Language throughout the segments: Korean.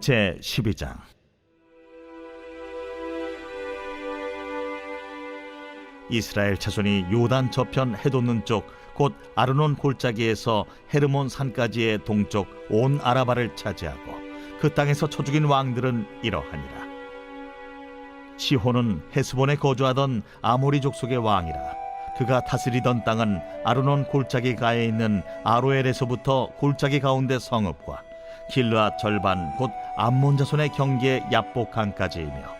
제12장. 이스라엘 자손이 요단 저편 해돋는 쪽 곧 아르논 골짜기에서 헤르몬 산까지의 동쪽 온 아라바를 차지하고 그 땅에서 쳐 죽인 왕들은 이러하니라. 시혼은 헤스본에 거주하던 아모리 족속의 왕이라. 그가 다스리던 땅은 아르논 골짜기 가에 있는 아로엘에서부터 골짜기 가운데 성읍과 길르앗 절반 곧 암몬 자손의 경계 야복강까지이며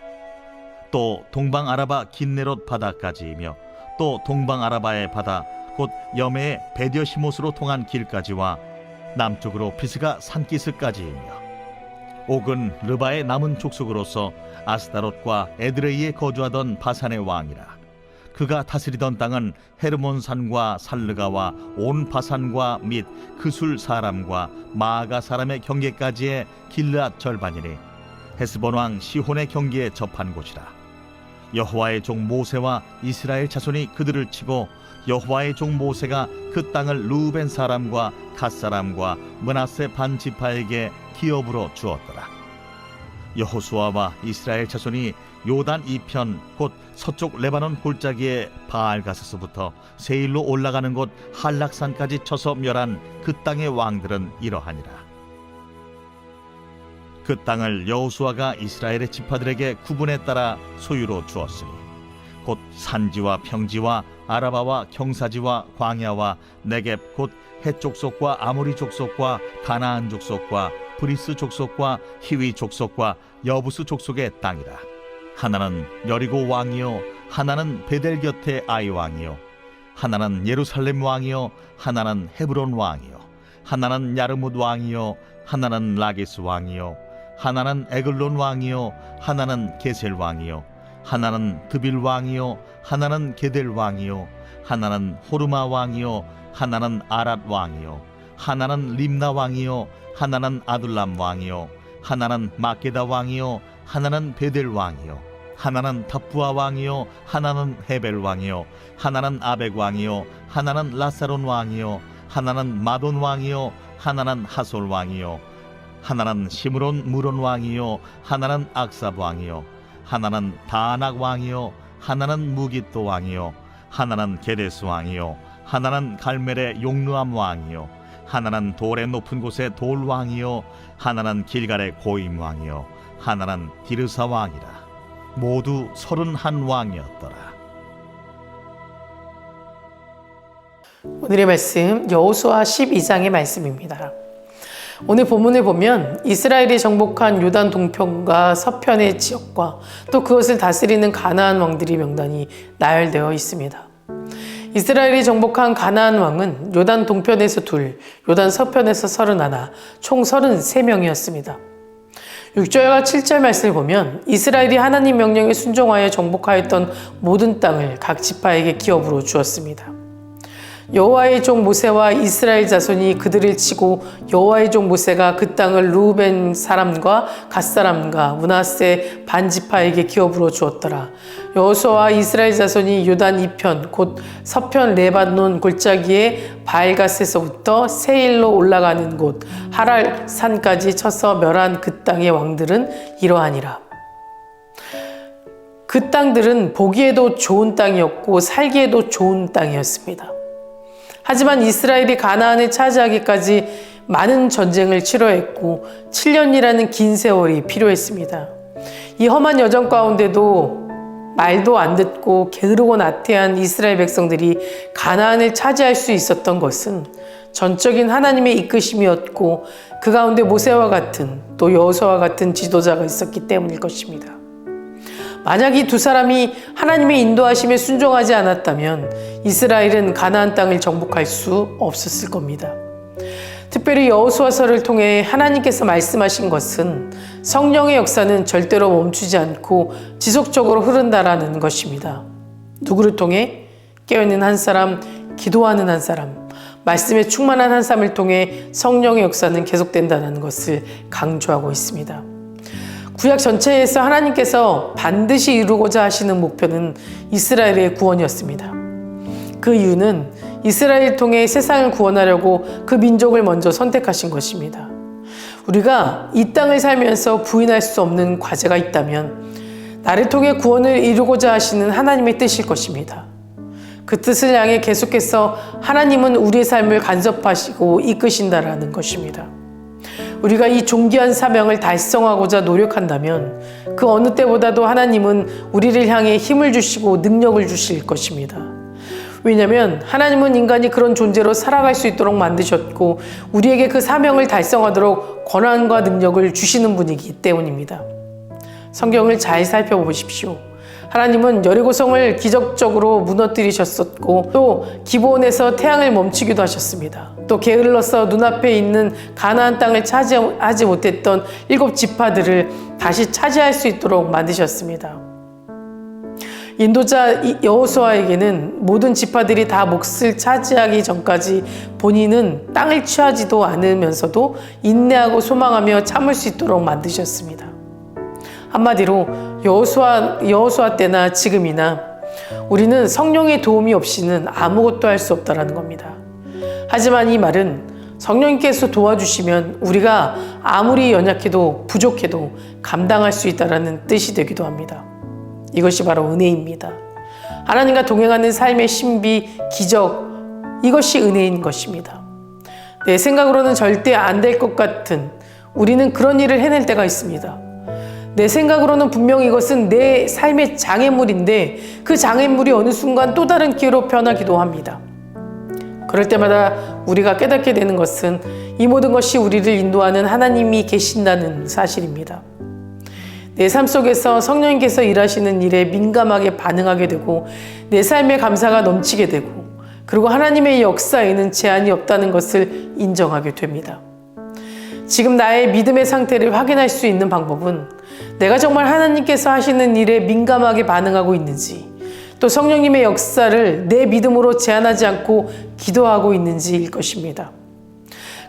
또 동방 아라바 긴네롯 바다까지이며 또 동방 아라바의 바다 곧 여메의 베디어시못으로 통한 길까지와 남쪽으로 비스가 산기스까지이며 옥은 르바의 남은 족속으로서 아스다롯과 에드레이에 거주하던 바산의 왕이라. 그가 다스리던 땅은 헤르몬산과 살르가와 온 바산과 및 그술 사람과 마아가 사람의 경계까지의 길르앗 절반이니 헤스본 왕 시혼의 경계에 접한 곳이라. 여호와의 종 모세와 이스라엘 자손이 그들을 치고 여호와의 종 모세가 그 땅을 루벤 사람과 갓 사람과 므낫세 반 지파에게 기업으로 주었더라. 여호수아와 이스라엘 자손이 요단 이편 곧 서쪽 레바논 골짜기의 바알가스서부터 세일로 올라가는 곳 한락산까지 쳐서 멸한 그 땅의 왕들은 이러하니라. 그 땅을 여호수아가 이스라엘의 지파들에게 구분에 따라 소유로 주었으니 곧 산지와 평지와 아라바와 경사지와 광야와 네겝 곧 헷 족속과 아모리 족속과 가나안 족속과 브리스 족속과 히위 족속과 여부스 족속의 땅이라. 하나는 여리고 왕이요 하나는 베델 곁의 아이 왕이요 하나는 예루살렘 왕이요 하나는 헤브론 왕이요 하나는 야르뭇 왕이요 하나는 라기스 왕이요 하나는 에글론 왕이요 하나는 게셀 왕이요 하나는 드빌 왕이요 하나는 게델 왕이요 하나는 호르마 왕이요 하나는 아랏 왕이요 하나는 림나 왕이요 하나는 아둘람 왕이요 하나는 마게다 왕이요 하나는 베델 왕이요 하나는 답부아 왕이요 하나는 헤벨 왕이요 하나는 아벡 왕이요 하나는 라사론 왕이요 하나는 마돈 왕이요 하나는 하솔 왕이요 하나는 시므론 무론 왕이요 하나는 악삽 왕이요 하나는 다낙 왕이요 하나는 무깃도 왕이요 하나는 게데스 왕이요 하나는 갈멜의 용르암 왕이요 하나는 돌의 높은 곳의 돌 왕이요 하나는 길갈의 고임 왕이요 하나는 디르사 왕이라. 모두 31 왕이었더라. 오늘의 말씀 여호수아 12장의 말씀입니다. 오늘 본문을 보면 이스라엘이 정복한 요단 동편과 서편의 지역과 또 그것을 다스리는 가나안 왕들의 명단이 나열되어 있습니다. 이스라엘이 정복한 가나안 왕은 요단 동편에서 2, 요단 서편에서 31, 총 33명이었습니다. 6절과 7절 말씀을 보면 이스라엘이 하나님 명령에 순종하여 정복하였던 모든 땅을 각 지파에게 기업으로 주었습니다. 여호와의 종 모세와 이스라엘 자손이 그들을 치고 여호와의 종 모세가 그 땅을 루벤 사람과 갓 사람과 므낫세 반 지파에게 기업으로 주었더라. 여호수아와 이스라엘 자손이 요단 이편 곧 서편 레바논 골짜기의 바알가스에서부터 세일로 올라가는 곳 하랄 산까지 쳐서 멸한 그 땅의 왕들은 이러하니라. 그 땅들은 보기에도 좋은 땅이었고 살기에도 좋은 땅이었습니다. 하지만 이스라엘이 가나안을 차지하기까지 많은 전쟁을 치러했고 7년이라는 긴 세월이 필요했습니다. 이 험한 여정 가운데도 말도 안 듣고 게으르고 나태한 이스라엘 백성들이 가나안을 차지할 수 있었던 것은 전적인 하나님의 이끄심이었고 그 가운데 모세와 같은 또 여호수아와 같은 지도자가 있었기 때문일 것입니다. 만약 이 두 사람이 하나님의 인도하심에 순종하지 않았다면 이스라엘은 가나안 땅을 정복할 수 없었을 겁니다. 특별히 여호수아서를 통해 하나님께서 말씀하신 것은 성령의 역사는 절대로 멈추지 않고 지속적으로 흐른다라는 것입니다. 누구를 통해? 깨어있는 한 사람, 기도하는 한 사람, 말씀에 충만한 한 사람을 통해 성령의 역사는 계속된다는 것을 강조하고 있습니다. 구약 전체에서 하나님께서 반드시 이루고자 하시는 목표는 이스라엘의 구원이었습니다. 그 이유는 이스라엘을 통해 세상을 구원하려고 그 민족을 먼저 선택하신 것입니다. 우리가 이 땅을 살면서 부인할 수 없는 과제가 있다면 나를 통해 구원을 이루고자 하시는 하나님의 뜻일 것입니다. 그 뜻을 향해 계속해서 하나님은 우리의 삶을 간섭하시고 이끄신다라는 것입니다. 우리가 이 존귀한 사명을 달성하고자 노력한다면 그 어느 때보다도 하나님은 우리를 향해 힘을 주시고 능력을 주실 것입니다. 왜냐하면 하나님은 인간이 그런 존재로 살아갈 수 있도록 만드셨고 우리에게 그 사명을 달성하도록 권한과 능력을 주시는 분이기 때문입니다. 성경을 잘 살펴보십시오. 하나님은 여리고성을 기적적으로 무너뜨리셨었고 또 기브온에서 태양을 멈추기도 하셨습니다. 또 게을러서 눈앞에 있는 가나안 땅을 차지하지 못했던 7 지파들을 다시 차지할 수 있도록 만드셨습니다. 인도자 여호수아에게는 모든 지파들이 다 몫을 차지하기 전까지 본인은 땅을 취하지도 않으면서도 인내하고 소망하며 참을 수 있도록 만드셨습니다. 한마디로 여호수아 때나 지금이나 우리는 성령의 도움이 없이는 아무것도 할 수 없다는 겁니다. 하지만 이 말은 성령님께서 도와주시면 우리가 아무리 연약해도 부족해도 감당할 수 있다는 뜻이 되기도 합니다. 이것이 바로 은혜입니다. 하나님과 동행하는 삶의 신비, 기적, 이것이 은혜인 것입니다. 내 생각으로는 절대 안 될 것 같은 우리는 그런 일을 해낼 때가 있습니다. 내 생각으로는 분명 이것은 내 삶의 장애물인데 그 장애물이 어느 순간 또 다른 기회로 변하기도 합니다. 그럴 때마다 우리가 깨닫게 되는 것은 이 모든 것이 우리를 인도하는 하나님이 계신다는 사실입니다. 내 삶 속에서 성령님께서 일하시는 일에 민감하게 반응하게 되고 내 삶의 감사가 넘치게 되고 그리고 하나님의 역사에는 제한이 없다는 것을 인정하게 됩니다. 지금 나의 믿음의 상태를 확인할 수 있는 방법은 내가 정말 하나님께서 하시는 일에 민감하게 반응하고 있는지 또 성령님의 역사를 내 믿음으로 제한하지 않고 기도하고 있는지일 것입니다.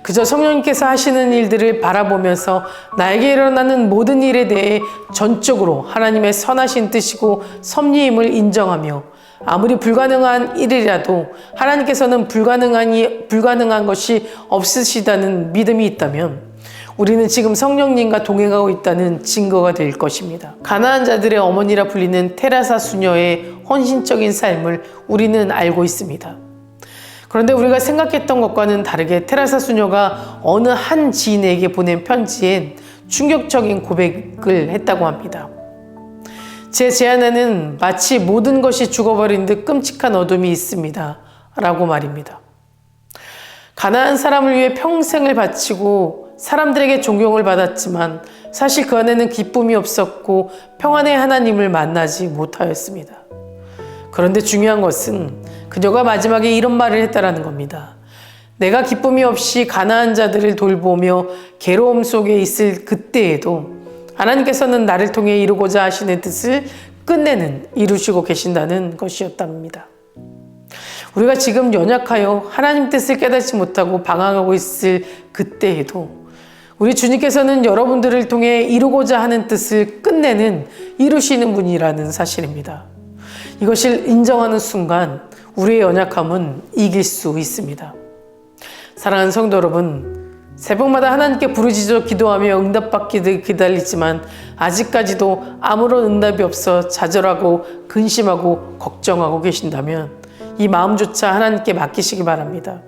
그저 성령님께서 하시는 일들을 바라보면서 나에게 일어나는 모든 일에 대해 전적으로 하나님의 선하신 뜻이고 섭리임을 인정하며 아무리 불가능한 일이라도 하나님께서는 불가능한 것이 없으시다는 믿음이 있다면 우리는 지금 성령님과 동행하고 있다는 증거가 될 것입니다. 가나안 자들의 어머니라 불리는 테라사 수녀의 헌신적인 삶을 우리는 알고 있습니다. 그런데 우리가 생각했던 것과는 다르게 테라사 수녀가 어느 한 지인에게 보낸 편지엔 충격적인 고백을 했다고 합니다. 제 제안에는 마치 모든 것이 죽어버린 듯 끔찍한 어둠이 있습니다. 라고 말입니다. 가나안 사람을 위해 평생을 바치고 사람들에게 존경을 받았지만 사실 그 안에는 기쁨이 없었고 평안의 하나님을 만나지 못하였습니다. 그런데 중요한 것은 그녀가 마지막에 이런 말을 했다라는 겁니다. 내가 기쁨이 없이 가나안 자들을 돌보며 괴로움 속에 있을 그때에도 하나님께서는 나를 통해 이루고자 하시는 뜻을 끝내는 이루시고 계신다는 것이었답니다. 우리가 지금 연약하여 하나님 뜻을 깨닫지 못하고 방황하고 있을 그때에도 우리 주님께서는 여러분들을 통해 이루고자 하는 뜻을 끝내는 이루시는 분이라는 사실입니다. 이것을 인정하는 순간 우리의 연약함은 이길 수 있습니다. 사랑하는 성도 여러분, 새벽마다 하나님께 부르짖어 기도하며 응답받기를 기다리지만 아직까지도 아무런 응답이 없어 좌절하고 근심하고 걱정하고 계신다면 이 마음조차 하나님께 맡기시기 바랍니다.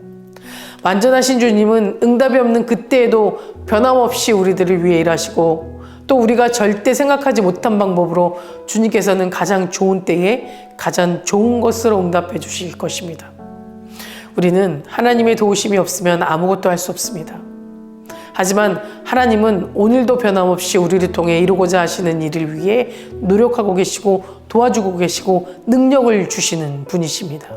완전하신 주님은 응답이 없는 그때에도 변함없이 우리들을 위해 일하시고 또 우리가 절대 생각하지 못한 방법으로 주님께서는 가장 좋은 때에 가장 좋은 것으로 응답해 주실 것입니다. 우리는 하나님의 도우심이 없으면 아무것도 할 수 없습니다. 하지만 하나님은 오늘도 변함없이 우리를 통해 이루고자 하시는 일을 위해 노력하고 계시고 도와주고 계시고 능력을 주시는 분이십니다.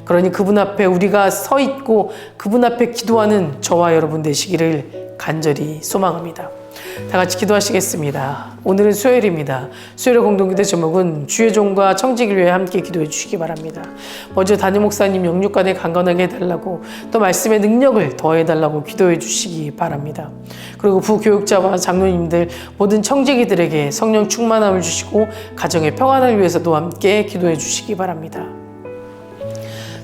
그러니 그분 앞에 우리가 서 있고 그분 앞에 기도하는 저와 여러분 되시기를 간절히 소망합니다. 다 같이 기도하시겠습니다. 오늘은 수요일입니다. 수요일 공동기도 제목은 주의 종과 청지기를 위해 함께 기도해 주시기 바랍니다. 먼저 담임 목사님 영육간에 강건하게 해달라고 또 말씀의 능력을 더해달라고 기도해 주시기 바랍니다. 그리고 부교육자와 장로님들 모든 청지기들에게 성령 충만함을 주시고 가정의 평안을 위해서도 함께 기도해 주시기 바랍니다.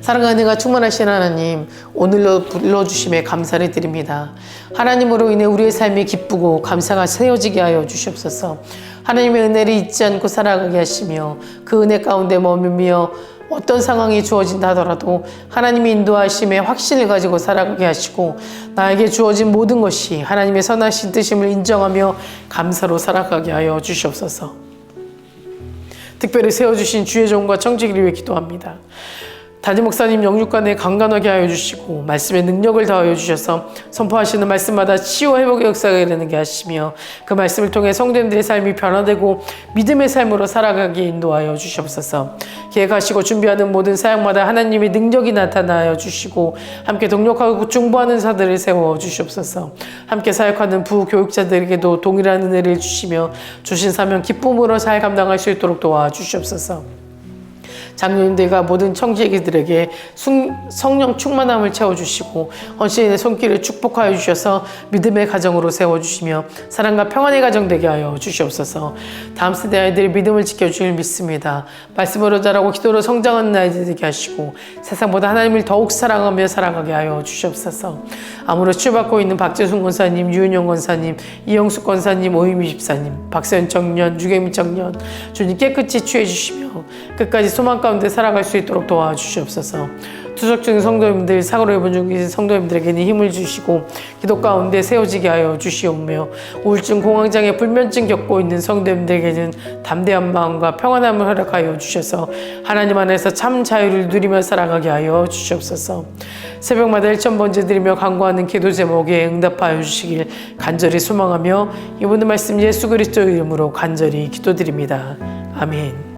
사랑과 은혜가 충만하신 하나님, 오늘로 불러주심에 감사를 드립니다. 하나님으로 인해 우리의 삶이 기쁘고 감사가 세워지게 하여 주시옵소서. 하나님의 은혜를 잊지 않고 살아가게 하시며 그 은혜 가운데 머물며 어떤 상황이 주어진다 하더라도 하나님의 인도하심에 확신을 가지고 살아가게 하시고 나에게 주어진 모든 것이 하나님의 선하신 뜻임을 인정하며 감사로 살아가게 하여 주시옵소서. 특별히 세워주신 주의 종과 청지기를 위해 기도합니다. 담임 목사님 영육간에 강건하게 하여 주시고 말씀의 능력을 더하여 주셔서 선포하시는 말씀마다 치유 회복의 역사가 일어나게 하시며 그 말씀을 통해 성도님들의 삶이 변화되고 믿음의 삶으로 살아가게 인도하여 주시옵소서. 계획하시고 준비하는 모든 사역마다 하나님의 능력이 나타나여 주시고 함께 동력하고 중보하는 자들을 세워 주시옵소서. 함께 사역하는 부교육자들에게도 동일한 은혜를 주시며 주신 사명 기쁨으로 잘 감당할 수 있도록 도와주시옵소서. 장로님들과 모든 청지기들에게 성령 충만함을 채워주시고 헌신의 손길을 축복하여 주셔서 믿음의 가정으로 세워주시며 사랑과 평안의 가정 되게 하여 주시옵소서. 다음 세대 아이들의 믿음을 지켜주길 믿습니다. 말씀으로 자라고 기도로 성장하는 아이들 되게 하시고 세상보다 하나님을 더욱 사랑하며 살아가게 하여 주시옵소서. 암으로 치유받고 있는 박재순 권사님, 유은영 권사님, 이영숙 권사님, 오희미 집사님, 박세현 청년, 유경미 청년 주님 깨끗이 취해 주시며 끝까지 소망 가운데 살아갈 수 있도록 도와주시옵소서. 투석 중인 성도님들, 사고로 입은 중인 성도님들에게는 힘을 주시고 기도 가운데 세워지게 하여 주시오며 우울증, 공황장애, 불면증 겪고 있는 성도님들에게는 담대한 마음과 평안함을 허락하여 주셔서 하나님 안에서 참 자유를 누리며 살아가게 하여 주시옵소서. 새벽마다 1000번째 드리며 간구하는 기도 제목에 응답하여 주시길 간절히 소망하며 이분의 말씀 예수 그리스도의 이름으로 간절히 기도드립니다. 아멘.